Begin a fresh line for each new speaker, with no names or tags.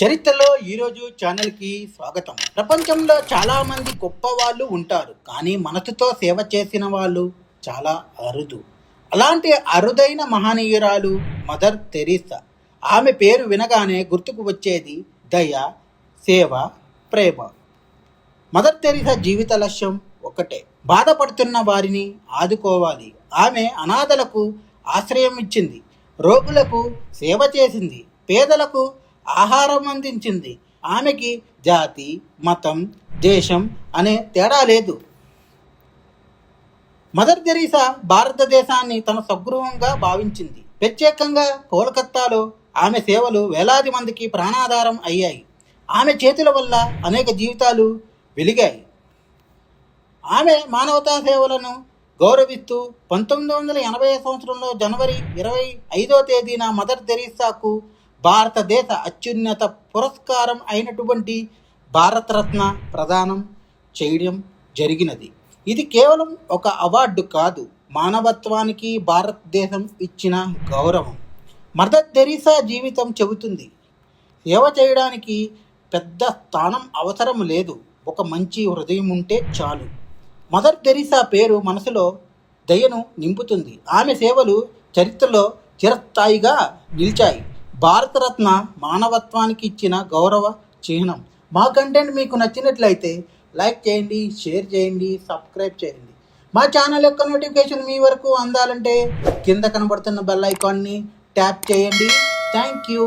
చరిత్రలో ఈరోజు ఛానల్కి స్వాగతం. ప్రపంచంలో చాలామంది గొప్ప వాళ్ళు ఉంటారు, కానీ మనసుతో సేవ చేసిన వాళ్ళు చాలా అరుదు. అలాంటి అరుదైన మహనీయురాలు మదర్ తెరీసా. ఆమె పేరు వినగానే గుర్తుకు వచ్చేది దయ, సేవ, ప్రేమ. మదర్ తెరీసా జీవిత లక్ష్యం ఒకటే: బాధపడుతున్న వారిని ఆదుకోవాలి. ఆమె అనాథలకు ఆశ్రయం ఇచ్చింది, రోగులకు సేవ చేసింది, పేదలకు ఆహారం అందించింది. ఆమెకి జాతి, మతం, దేశం అనే తేడా లేదు. మదర్ తెరీసా భారతదేశాన్ని తన స్వగృహంగా భావించింది. ప్రత్యేకంగా కోల్కత్తాలో ఆమె సేవలు వేలాది మందికి ప్రాణాధారం అయ్యాయి. ఆమె చేతుల వల్ల అనేక జీవితాలు వెలిగాయి. ఆమె మానవతా సేవలను గౌరవిస్తూ 1980 సంవత్సరంలో జనవరి 25వ తేదీన మదర్ తెరీసాకు భారతదేశ అత్యున్నత పురస్కారం అయినటువంటి భారతరత్న ప్రదానం చేయడం జరిగినది. ఇది కేవలం ఒక అవార్డు కాదు, మానవత్వానికి భారతదేశం ఇచ్చిన గౌరవం. మదర్ తెరీసా జీవితం చెబుతుంది, సేవ చేయడానికి పెద్ద స్థానం అవసరం లేదు, ఒక మంచి హృదయం ఉంటే చాలు. మదర్ తెరీసా పేరు మనసులో దయను నింపుతుంది. ఆమె సేవలు చరిత్రలో చిరస్థాయిగా నిలిచాయి. భారతరత్న మానవత్వానికి ఇచ్చిన గౌరవ చిహ్నం. మా కంటెంట్ మీకు నచ్చినట్లయితే లైక్ చేయండి, షేర్ చేయండి, సబ్స్క్రైబ్ చేయండి. మా ఛానల్ యొక్క నోటిఫికేషన్ మీ వరకు అందాలంటే కింద కనబడుతున్న బెల్ ఐకాన్ని ట్యాప్ చేయండి. Thank you.